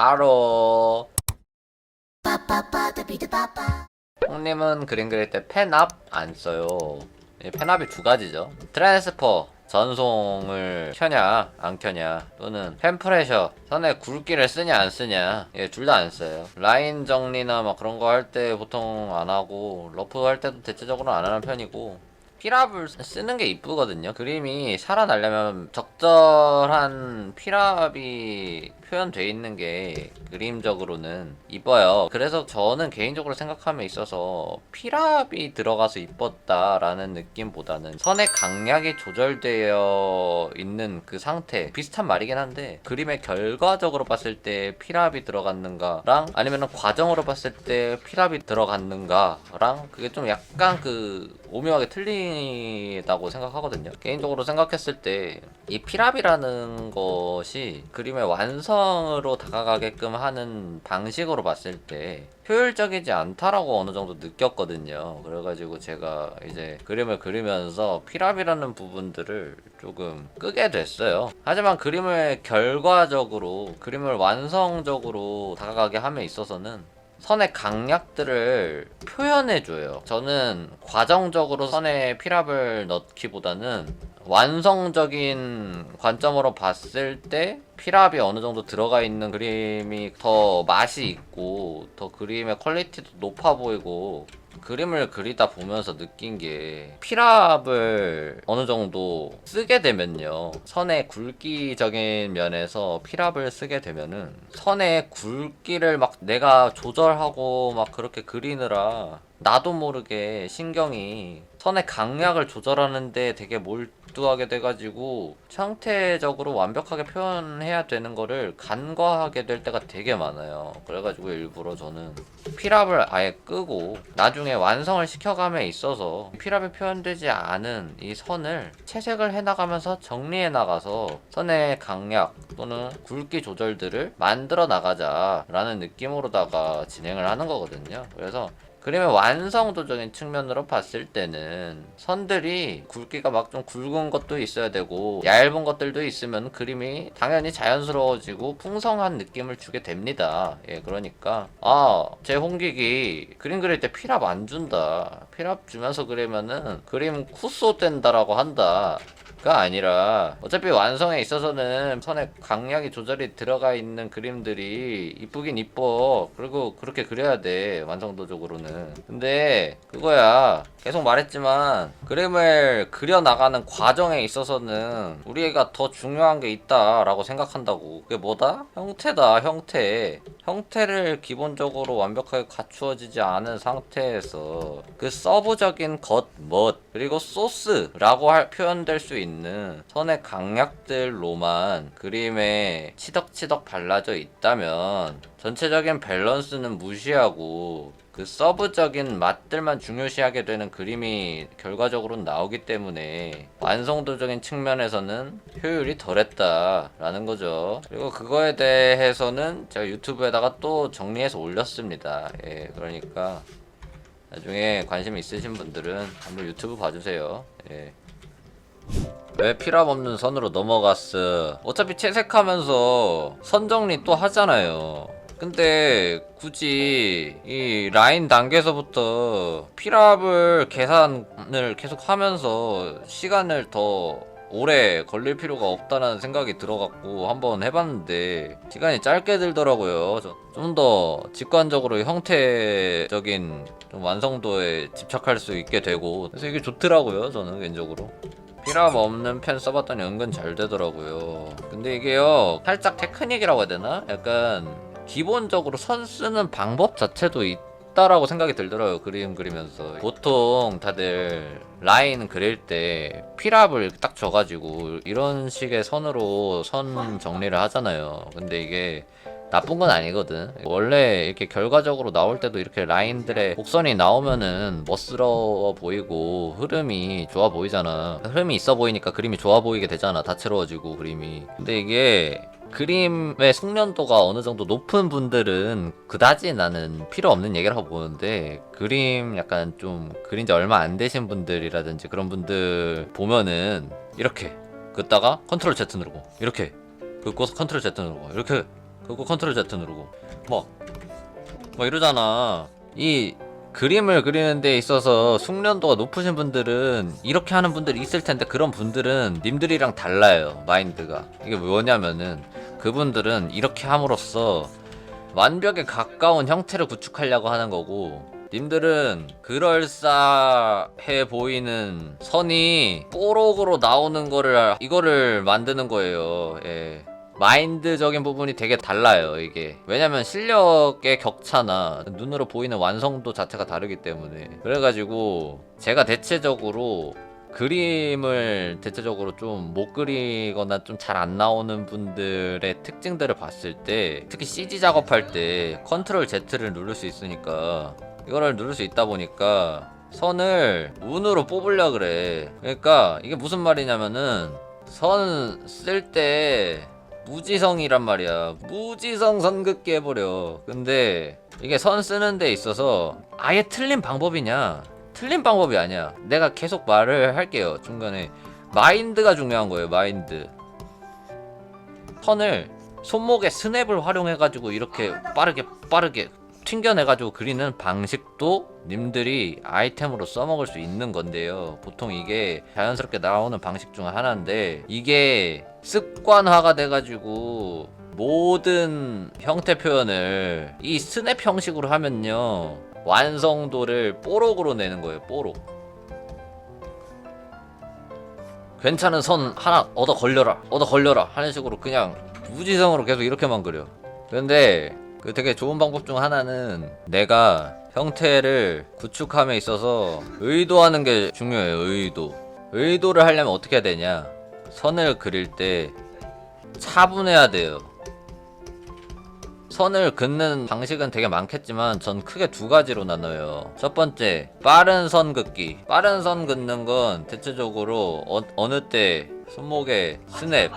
하로. 형님은 그림 그릴 때 펜압 안 써요. 펜압이 두 가지죠. 트랜스퍼 전송을 켜냐 안 켜냐, 또는 펜프레셔 선의 굵기를 쓰냐 안 쓰냐, 둘 다 안 써요. 라인 정리나 막 그런 거 할 때 보통 안 하고, 러프 할 때도 대체적으로 안 하는 편이고, 피랍을 쓰는 게 이쁘거든요. 그림이 살아나려면 적절한 피랍이 표현돼 있는 게 그림적으로는 이뻐요. 그래서 저는 개인적으로 생각함에 있어서 피랍이 들어가서 이뻤다라는 느낌보다는 선의 강약이 조절되어 있는 그 상태, 비슷한 말이긴 한데, 그림의 결과적으로 봤을 때 피랍이 들어갔는가랑 아니면 과정으로 봤을 때 피랍이 들어갔는가랑 그게 좀 약간 그 오묘하게 틀리다고 생각하거든요. 개인적으로 생각했을 때 이 피랍이라는 것이 그림의 완성으로 다가가게끔 하는 방식으로 봤을 때 효율적이지 않다라고 어느 정도 느꼈거든요. 그래가지고 제가 이제 그림을 그리면서 피랍이라는 부분들을 조금 끄게 됐어요. 하지만 그림을 결과적으로, 그림을 완성적으로 다가가게 함에 있어서는 선의 강약들을 표현해줘요. 저는 과정적으로 선에 피랍을 넣기보다는 완성적인 관점으로 봤을 때 피랍이 어느 정도 들어가 있는 그림이 더 맛이 있고, 더 그림의 퀄리티도 높아 보이고, 그림을 그리다 보면서 느낀 게, 피랍을 어느 정도 쓰게 되면요, 선의 굵기적인 면에서 피랍을 쓰게 되면은 선의 굵기를 막 내가 조절하고 막 그렇게 그리느라 나도 모르게 신경이 선의 강약을 조절하는데 되게 몰두하게 돼가지고 형태적으로 완벽하게 표현해야 되는 거를 간과하게 될 때가 되게 많아요. 그래가지고 일부러 저는 피랍을 아예 끄고 나중에 완성을 시켜감에 있어서 피랍이 표현되지 않은 이 선을 채색을 해나가면서 정리해 나가서 선의 강약 또는 굵기 조절들을 만들어 나가자라는 느낌으로다가 진행을 하는 거거든요. 그래서 그림의 완성도적인 측면으로 봤을 때는 선들이 굵기가 막 좀 굵은 것도 있어야 되고 얇은 것들도 있으면 그림이 당연히 자연스러워지고 풍성한 느낌을 주게 됩니다. 그러니까 제 홍기기 그림 그릴 때 피랍 안 준다, 피랍 주면서 그리면은 그림 쿠소 된다라고 한다 가 아니라, 어차피 완성에 있어서는 선에 강약이 조절이 들어가 있는 그림들이 이쁘긴 이뻐. 그리고 그렇게 그려야 돼, 완성도적으로는. 근데 그거야, 계속 말했지만 그림을 그려나가는 과정에 있어서는 우리가 더 중요한 게 있다라고 생각한다고. 그게 뭐다? 형태다. 형태를 기본적으로 완벽하게 갖추어지지 않은 상태에서 그 서브적인 겉, 멋, 그리고 소스라고 표현될 수 있는 선의 강약들로만 그림에 치덕치덕 발라져 있다면 전체적인 밸런스는 무시하고 그 서브적인 맛들만 중요시하게 되는 그림이 결과적으로 나오기 때문에 완성도적인 측면에서는 효율이 덜했다라는 거죠. 그리고 그거에 대해서는 제가 유튜브에다가 또 정리해서 올렸습니다. 그러니까 나중에 관심 있으신 분들은 한번 유튜브 봐주세요. 왜 피랍 없는 선으로 넘어갔어? 어차피 채색하면서 선 정리 또 하잖아요. 근데 굳이 이 라인 단계에서부터 피랍을 계산을 계속 하면서 시간을 더 오래 걸릴 필요가 없다는 생각이 들어갖고 한번 해봤는데 시간이 짧게 들더라고요. 좀 더 직관적으로 형태적인 좀 완성도에 집착할 수 있게 되고, 그래서 이게 좋더라고요, 저는 개인적으로. 피랍 없는 펜 써봤더니 은근 잘 되더라고요. 근데 이게요, 살짝 테크닉이라고 해야 되나? 약간 기본적으로 선 쓰는 방법 자체도 있다라고 생각이 들더라고요, 그림 그리면서. 보통 다들 라인 그릴 때 피랍을 딱 줘가지고 이런 식의 선으로 선 정리를 하잖아요. 근데 이게 나쁜 건 아니거든. 원래 이렇게 결과적으로 나올 때도 이렇게 라인들의 곡선이 나오면은 멋스러워 보이고 흐름이 좋아 보이잖아. 흐름이 있어 보이니까 그림이 좋아 보이게 되잖아, 다채로워지고 그림이. 근데 이게 그림의 숙련도가 어느 정도 높은 분들은 그다지 나는 필요 없는 얘기라고 보는데, 그림 약간 좀 그린 지 얼마 안 되신 분들이라든지 그런 분들 보면은 이렇게 긋다가 컨트롤 Z 누르고, 이렇게 긋고서 컨트롤 Z 누르고, 이렇게 그거 컨트롤 Z 누르고 뭐 이러잖아. 이 그림을 그리는 데 있어서 숙련도가 높으신 분들은 이렇게 하는 분들이 있을 텐데, 그런 분들은 님들이랑 달라요. 마인드가. 이게 뭐냐면은 그분들은 이렇게 함으로써 완벽에 가까운 형태를 구축하려고 하는 거고, 님들은 그럴싸해 보이는 선이 뽀록으로 나오는 거를, 이거를 만드는 거예요. 예. 마인드적인 부분이 되게 달라요, 이게. 왜냐면 실력의 격차나 눈으로 보이는 완성도 자체가 다르기 때문에. 그래가지고 제가 대체적으로 그림을 대체적으로 좀 못 그리거나 좀 잘 안 나오는 분들의 특징들을 봤을 때, 특히 CG 작업할 때 컨트롤 Z를 누를 수 있으니까, 이거를 누를 수 있다 보니까 선을 운으로 뽑으려 그래. 그러니까 이게 무슨 말이냐면은, 선 쓸 때 무지성이란 말이야. 무지성 선긋기 해버려. 근데 이게 선 쓰는 데 있어서 아예 틀린 방법이냐? 틀린 방법이 아니야. 내가 계속 말을 할게요, 중간에. 마인드가 중요한 거예요. 마인드. 선을 손목에 스냅을 활용해가지고 이렇게 빠르게 튕겨내가지고 그리는 방식도 님들이 아이템으로 써먹을 수 있는 건데요. 보통 이게 자연스럽게 나오는 방식 중 하나인데, 이게 습관화가 돼가지고 모든 형태 표현을 이 스냅 형식으로 하면요, 완성도를 뽀록으로 내는 거예요. 뽀록. 괜찮은 선 하나 얻어 걸려라 하는 식으로 그냥 무지성으로 계속 이렇게만 그려. 근데 그 되게 좋은 방법 중 하나는, 내가 형태를 구축함에 있어서 의도하는 게 중요해요. 의도를 하려면 어떻게 해야 되냐? 선을 그릴 때 차분해야 돼요. 선을 긋는 방식은 되게 많겠지만 전 크게 두 가지로 나눠요. 첫 번째, 빠른 선 긋기. 빠른 선 긋는 건 대체적으로 어느 때 손목에 스냅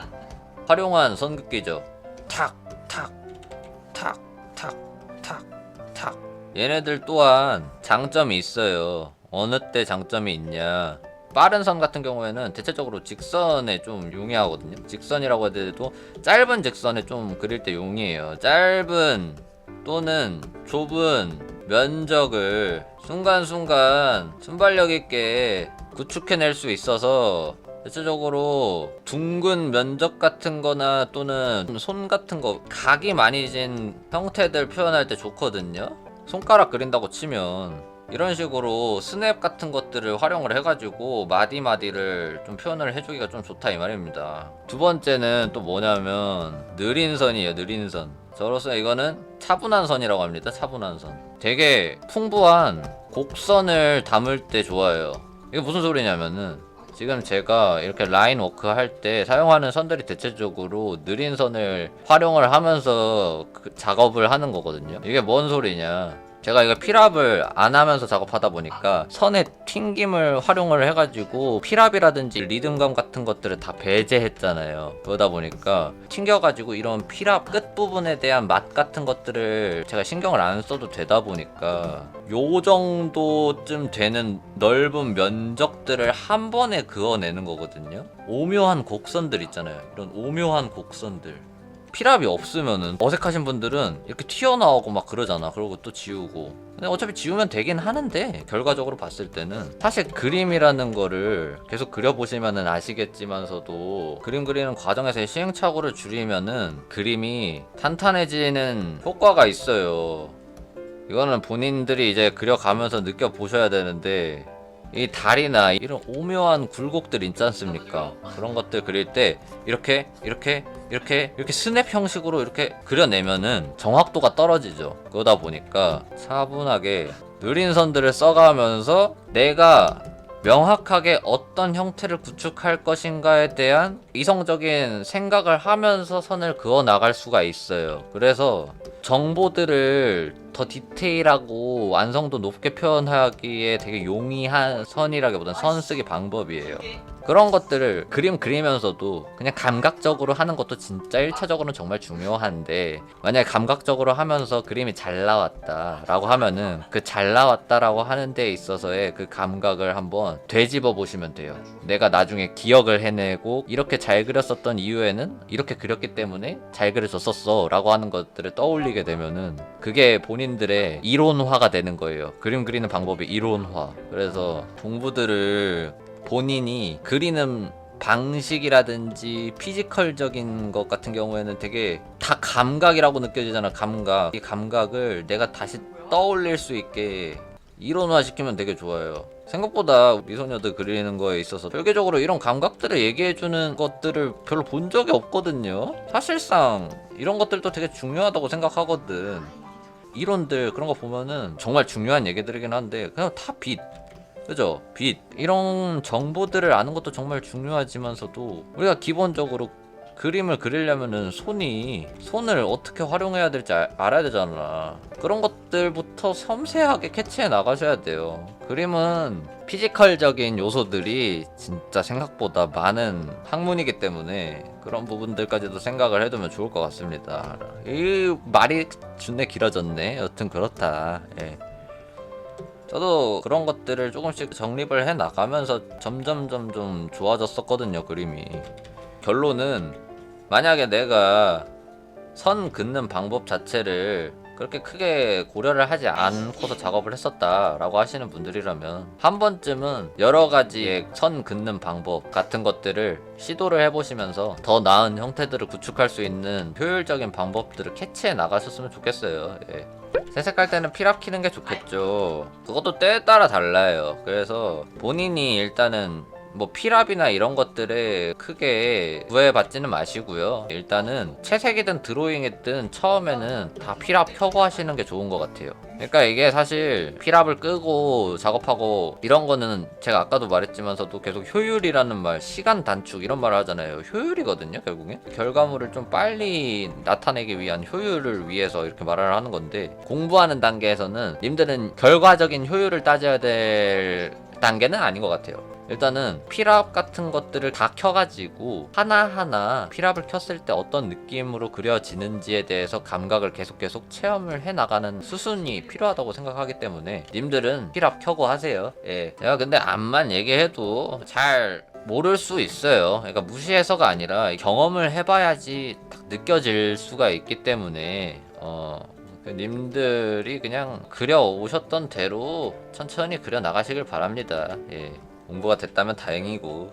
활용한 선 긋기죠. 탁. 얘네들 또한 장점이 있어요. 어느 때 장점이 있냐? 빠른 선 같은 경우에는 대체적으로 직선에 좀 용이하거든요. 직선이라고 해도 짧은 직선에 좀 그릴 때 용이해요. 짧은 또는 좁은 면적을 순간순간 순발력 있게 구축해낼 수 있어서, 대체적으로 둥근 면적 같은 거나 또는 손 같은 거, 각이 많이 진 형태들 표현할 때 좋거든요. 손가락 그린다고 치면 이런 식으로 스냅 같은 것들을 활용을 해가지고 마디마디를 좀 표현을 해주기가 좀 좋다 이 말입니다. 두 번째는 또 뭐냐면 느린 선이에요. 느린 선. 저로서 이거는 차분한 선이라고 합니다. 차분한 선. 되게 풍부한 곡선을 담을 때 좋아요. 이게 무슨 소리냐면은, 지금 제가 이렇게 라인 워크 할 때 사용하는 선들이 대체적으로 느린 선을 활용을 하면서 그 작업을 하는 거거든요. 이게 뭔 소리냐? 제가 이거 필압을 안 하면서 작업하다 보니까 선의 튕김을 활용을 해가지고 필압이라든지 리듬감 같은 것들을 다 배제했잖아요. 그러다 보니까 튕겨가지고 이런 필압 끝부분에 대한 맛 같은 것들을 제가 신경을 안 써도 되다 보니까 요 정도쯤 되는 넓은 면적들을 한 번에 그어내는 거거든요. 오묘한 곡선들 있잖아요. 이런 오묘한 곡선들. 필압이 없으면은 어색하신 분들은 이렇게 튀어나오고 막 그러잖아. 그러고 또 지우고. 근데 어차피 지우면 되긴 하는데, 결과적으로 봤을 때는 사실 그림이라는 거를 계속 그려보시면은 아시겠지만서도, 그림 그리는 과정에서의 시행착오를 줄이면은 그림이 탄탄해지는 효과가 있어요. 이거는 본인들이 이제 그려가면서 느껴보셔야 되는데, 이 달이나 이런 오묘한 굴곡들 있지 않습니까? 그런 것들 그릴 때 이렇게 스냅 형식으로 이렇게 그려내면은 정확도가 떨어지죠. 그러다 보니까 차분하게 느린 선들을 써가면서 내가 명확하게 어떤 형태를 구축할 것인가에 대한 이성적인 생각을 하면서 선을 그어 나갈 수가 있어요. 그래서 정보들을 더 디테일하고 완성도 높게 표현하기에 되게 용이한 선이라기보다는 선 쓰기 방법이에요. 그런 것들을 그림 그리면서도 그냥 감각적으로 하는 것도 진짜 1차적으로는 정말 중요한데, 만약에 감각적으로 하면서 그림이 잘 나왔다 라고 하면은 그 잘 나왔다 라고 하는 데 있어서의 그 감각을 한번 되짚어 보시면 돼요. 내가 나중에 기억을 해내고 이렇게 잘 그렸었던 이유에는 이렇게 그렸기 때문에 잘 그려졌었어 라고 하는 것들을 떠올리게 되면은 그게 본인들의 이론화가 되는 거예요. 그림 그리는 방법의 이론화. 그래서 공부들을 본인이 그리는 방식이라든지 피지컬적인 것 같은 경우에는 되게 다 감각이라고 느껴지잖아. 감각. 이 감각을 내가 다시 떠올릴 수 있게 이론화 시키면 되게 좋아요. 생각보다 미소녀들 그리는 거에 있어서 설계적으로 이런 감각들을 얘기해주는 것들을 별로 본 적이 없거든요. 사실상 이런 것들도 되게 중요하다고 생각하거든. 이론들 그런 거 보면은 정말 중요한 얘기들이긴 한데 그냥 다 빛. 그죠? 빛. 이런 정보들을 아는 것도 정말 중요하지만서도 우리가 기본적으로 그림을 그리려면은 손을 어떻게 활용해야 될지 알아야 되잖아. 그런 것들부터 섬세하게 캐치해 나가셔야 돼요. 그림은 피지컬적인 요소들이 진짜 생각보다 많은 학문이기 때문에 그런 부분들까지도 생각을 해두면 좋을 것 같습니다. 이 말이 준내 길어졌네. 여튼 그렇다. 예. 저도 그런 것들을 조금씩 정립을 해 나가면서 점점 좀 좋아졌었거든요, 그림이. 결론은 만약에 내가 선 긋는 방법 자체를 그렇게 크게 고려를 하지 않고서 작업을 했었다라고 하시는 분들이라면 한 번쯤은 여러 가지의 선 긋는 방법 같은 것들을 시도를 해보시면서 더 나은 형태들을 구축할 수 있는 효율적인 방법들을 캐치해 나가셨으면 좋겠어요. 예. 새색할 때는 필압 키는 게 좋겠죠. 그것도 때에 따라 달라요. 그래서 본인이 일단은 뭐 필압이나 이런 것들에 크게 구애받지는 마시고요. 일단은 채색이든 드로잉이든 처음에는 다 필압 켜고 하시는 게 좋은 것 같아요. 그러니까 이게 사실 필압을 끄고 작업하고 이런 거는 제가 아까도 말했지만서도 계속 효율이라는 말, 시간 단축 이런 말을 하잖아요. 효율이거든요, 결국엔. 결과물을 좀 빨리 나타내기 위한 효율을 위해서 이렇게 말을 하는 건데, 공부하는 단계에서는 님들은 결과적인 효율을 따져야 될 단계는 아닌 것 같아요. 일단은 필압 같은 것들을 다 켜가지고 하나하나 필압을 켰을 때 어떤 느낌으로 그려지는지에 대해서 감각을 계속 체험을 해나가는 수순이 필요하다고 생각하기 때문에 님들은 필압 켜고 하세요. 예. 제가 근데 암만 얘기해도 잘 모를 수 있어요. 그러니까 무시해서가 아니라 경험을 해봐야지 딱 느껴질 수가 있기 때문에 님들이 그냥 그려 오셨던 대로 천천히 그려 나가시길 바랍니다. 예. 공부가 됐다면 다행이고